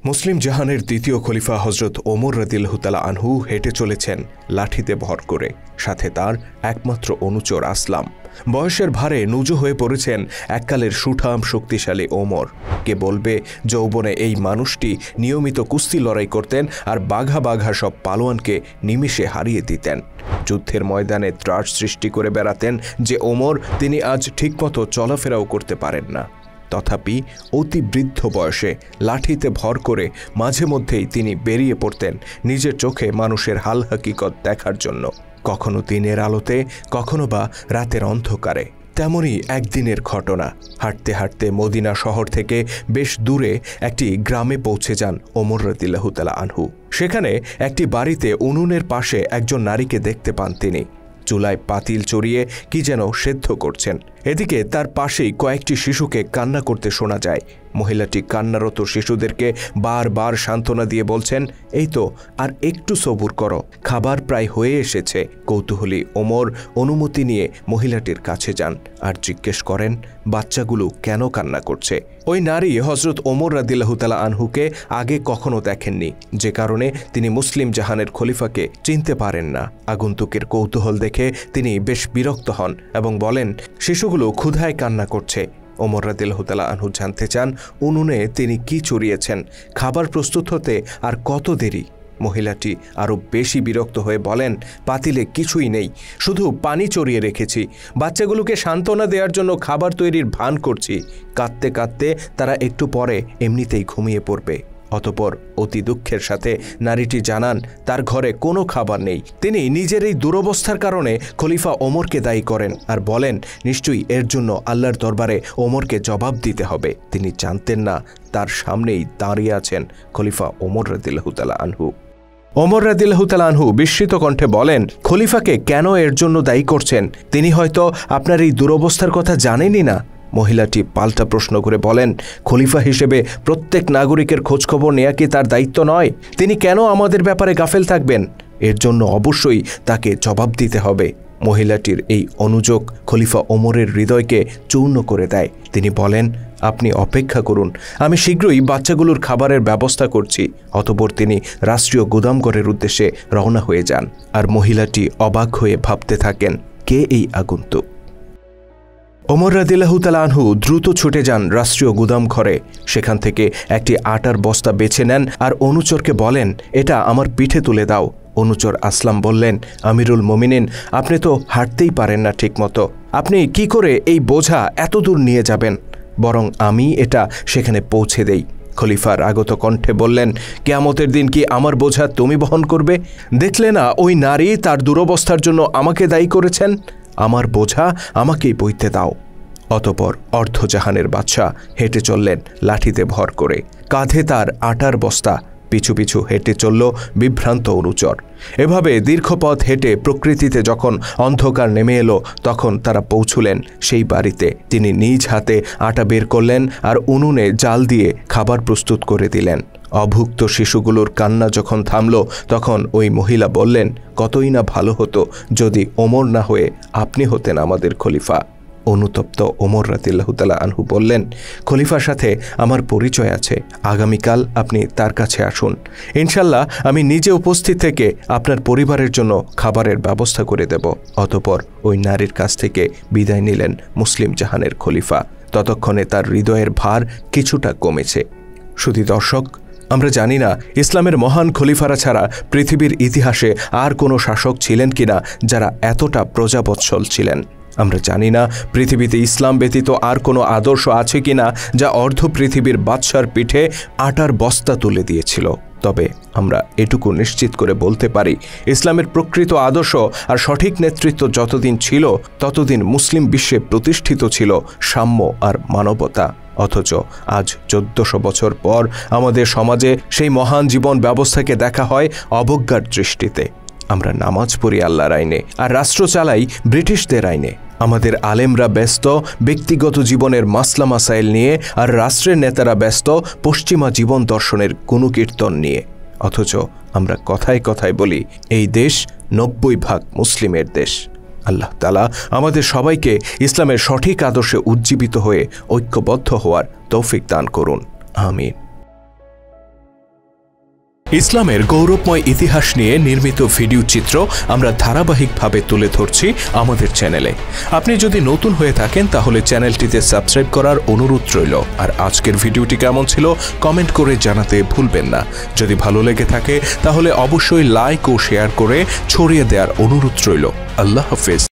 মুসলিম জাহানের দ্বিতীয় খলিফা হজরত ওমর রাদিয়াল্লাহু তাআলা আনহু হেঁটে চলেছেন লাঠিতে ভর করে, সাথে তার একমাত্র অনুচর আসলাম। বয়সের ভারে নুজু হয়ে পড়েছেন এককালের সুঠাম শক্তিশালী ওমর। কে বলবে যৌবনে এই মানুষটি নিয়মিত কুস্তি লড়াই করতেন আর বাঘা বাঘা সব পালোয়ানকে নিমিষে হারিয়ে দিতেন। যুদ্ধের ময়দানে ত্রাস সৃষ্টি করে বেড়াতেন যে ওমর, তিনি আজ ঠিকমতো চলাফেরাও করতে পারেন না। তথাপি অতি বৃদ্ধ বয়সে লাঠিতে ভর করে মাঝে মধ্যেই তিনি বেরিয়ে পড়তেন নিজের চোখে মানুষের হাল হাকিকত দেখার জন্য, কখনো দিনের আলোতে, কখনো বা রাতের অন্ধকারে। তেমনই একদিনের ঘটনা। হাঁটতে হাঁটতে মদিনা শহর থেকে বেশ দূরে একটি গ্রামে পৌঁছে যান ওমর রাদিয়াল্লাহু তাআলা আনহু। সেখানে একটি বাড়িতে উনুনের পাশে একজন নারীকে দেখতে পান তিনি। চুলায় পাতিল চড়িয়ে কি যেন সেদ্ধ করছেন। এদিকে তার পাশেই কয়েকটি শিশুকে কান্না করতে শোনা যায়। মহিলাটি কান্নারত শিশুদেরকে বারবার সান্ত্বনা দিয়ে বলছেন, এই তো আর একটু সবুর করো, খাবার প্রায় হয়ে এসেছে। কৌতূহলী ওমর অনুমতি নিয়ে মহিলাটির কাছে যান আর জিজ্ঞেস করেন বাচ্চাগুলো কেন কান্না করছে। ওই নারী হজরত ওমর রাদিয়াল্লাহু তাআলা আনহুকে আগে কখনো দেখেননি, যে কারণে তিনি মুসলিম জাহানের খলিফাকে চিনতে পারেন না। আগন্তুকের কৌতূহল দেখে তিনি বেশ বিরক্ত হন এবং বলেন, শিশুগুলো ক্ষুধায় কান্না করছে। ওমর রাদিয়াল্লাহু তাআলা আনহু জানতে চান উনুনে তিনি কি চড়িয়েছেন, খাবার প্রস্তুত হতে আর কত দেরি। মহিলাটি আরও বেশি বিরক্ত হয়ে বলেন, পাতিলে কিছুই নেই, শুধু পানি চড়িয়ে রেখেছি। বাচ্চাগুলোকে সান্ত্বনা দেওয়ার জন্য খাবার তৈরির ভান করছি। কাঁদতে কাঁদতে তারা একটু পরে এমনিতেই ঘুমিয়ে পড়বে। অতঃপর অতি দুঃখের সাথে নারীটি জানান তার ঘরে কোনো খাবার নেই। তিনি নিজের এই দুরবস্থার কারণে খলিফা ওমরকে দায়ী করেন আর বলেন, নিশ্চয়ই এর জন্য আল্লাহর দরবারে ওমরকে জবাব দিতে হবে। তিনি জানতেন না তার সামনেই দাঁড়িয়ে আছেন খলিফা ওমর রাদিয়াল্লাহু তাআলা আনহু। ওমর রাদিয়াল্লাহু তাআলা আনহু বিস্মিত কণ্ঠে বলেন, খলিফাকে কেন এর জন্য দায়ী করছেন? তিনি হয়তো আপনার এই দুরবস্থার কথা জানেনই না। মহিলাটি পাল্টা প্রশ্ন করে বলেন, খলিফা হিসেবে প্রত্যেক নাগরিকের খোঁজখবর নেওয়া কি তার দায়িত্ব নয়? তিনি কেন আমাদের ব্যাপারে গাফেল থাকবেন? এর জন্য অবশ্যই তাকে জবাব দিতে হবে। মহিলাটির এই অনুযোগ খলিফা ওমরের হৃদয়কে চূর্ণ করে দেয়। তিনি বলেন, আপনি অপেক্ষা করুন, আমি শীঘ্রই বাচ্চাগুলোর খাবারের ব্যবস্থা করছি। অতঃপর তিনি রাষ্ট্রীয় গুদামঘরের উদ্দেশ্যে রওনা হয়ে যান। আর মহিলাটি অবাক হয়ে ভাবতে থাকেন, কে এই আগন্তুক? ওমর রাদিয়াল্লাহু তাআলা আনহু দ্রুত ছুটে যান রাষ্ট্রীয় গুদাম ঘরে। সেখান থেকে একটি আটার বস্তা বেছে নেন আর অনুচরকে বলেন, এটা আমার পিঠে তুলে দাও। অনুচর আসলাম বললেন, আমিরুল মুমিনিন, আপনি তো হাঁটতেই পারেন না ঠিকমতো, আপনি কি করে এই বোঝা এত দূর নিয়ে যাবেন? বরং আমি এটা সেখানে পৌঁছে দেই। খলিফার আগত কণ্ঠে বললেন, কিয়ামতের দিন কি আমার বোঝা তুমি বহন করবে? দেখলে না ওই নারী তার দুরবস্থার জন্য আমাকে দায়ী করেছেন? আমার বোঝা আমাকেই বইতে দাও। অতঃপর অর্ধজাহানের বাদশা হেঁটে চললেন লাঠিতে ভর করে। কাঁধে তার আটার বস্তা, পিছু পিছু হেঁটে চলল বিভ্রান্ত অনুচর। এভাবে দীর্ঘ পথ হেঁটে প্রকৃতিতে যখন অন্ধকার নেমে এলো, তখন তারা পৌঁছলেন সেই বাড়িতে। তিনি নিজ হাতে আটা বের করলেন আর উনুনে জাল দিয়ে খাবার প্রস্তুত করে দিলেন। অভুক্ত শিশুগুলোর কান্না যখন থামল, তখন ওই মহিলা বললেন, কতই না ভালো হতো যদি ওমর না হয়ে আপনি হতেন আমাদের খলিফা। অনুতপ্ত ওমর রাদিয়াল্লাহু তাআলা আনহু বললেন, খলিফার সাথে আমার পরিচয় আছে, আগামীকাল আপনি তার কাছে আসুন। ইনশাল্লাহ আমি নিজে উপস্থিত থেকে আপনার পরিবারের জন্য খাবারের ব্যবস্থা করে দেব। অতঃপর ওই নারীর কাছ থেকে বিদায় নিলেন মুসলিম জাহানের খলিফা। ততক্ষণে তার হৃদয়ের ভার কিছুটা কমেছে। শুধু দর্শক, আমরা জানি না ইসলামের মহান খলিফারা ছাড়া পৃথিবীর ইতিহাসে আর কোনো শাসক ছিলেন কিনা যারা এতটা প্রজাবৎসল ছিলেন। আমরা জানি না পৃথিবীতে ইসলাম ব্যতীত আর কোনো আদর্শ আছে কিনা যা অর্ধ পৃথিবীর বাদশার পিঠে আটার বস্তা তুলে দিয়েছিল। তবে আমরা এটুকু নিশ্চিত করে বলতে পারি, ইসলামের প্রকৃত আদর্শ আর সঠিক নেতৃত্ব যতদিন ছিল, ততদিন মুসলিম বিশ্বে প্রতিষ্ঠিত ছিল সাম্য আর মানবতা। অথচ আজ 1400 বছর পর আমাদের সমাজে সেই মহান জীবন ব্যবস্থাকে দেখা হয় অবজ্ঞার দৃষ্টিতে। আমরা নামাজ পড়ি আল্লাহর আইনে আর রাষ্ট্র চালাই ব্রিটিশদের আইনে। আমাদের আলেমরা ব্যস্ত ব্যক্তিগত জীবনের মাসলা মাসাইল নিয়ে আর রাষ্ট্রের নেতারা ব্যস্ত পশ্চিমা জীবন দর্শনের গুণকীর্তন নিয়ে। অথচ আমরা কথায় কথায় বলি এই দেশ 90% মুসলিমের দেশ। আল্লাহ তাআলা আমাদের সবাইকে ইসলামের সঠিক আদর্শে উজ্জীবিত হয়ে ঐক্যবদ্ধ হওয়ার তৌফিক দান করুন। আমিন। ইসলামের গৌরবময় ইতিহাস নিয়ে নির্মিত ভিডিও চিত্র আমরা ধারাবাহিকভাবে তুলে ধরছি আমাদের চ্যানেলে। আপনি যদি নতুন হয়ে থাকেন তাহলে চ্যানেলটিতে সাবস্ক্রাইব করার অনুরোধ রইল। আর আজকের ভিডিওটি কেমন ছিল কমেন্ট করে জানাতে ভুলবেন না। যদি ভালো লেগে থাকে তাহলে অবশ্যই লাইক ও শেয়ার করে ছড়িয়ে দেওয়ার অনুরোধ রইল। আল্লাহ হাফেজ।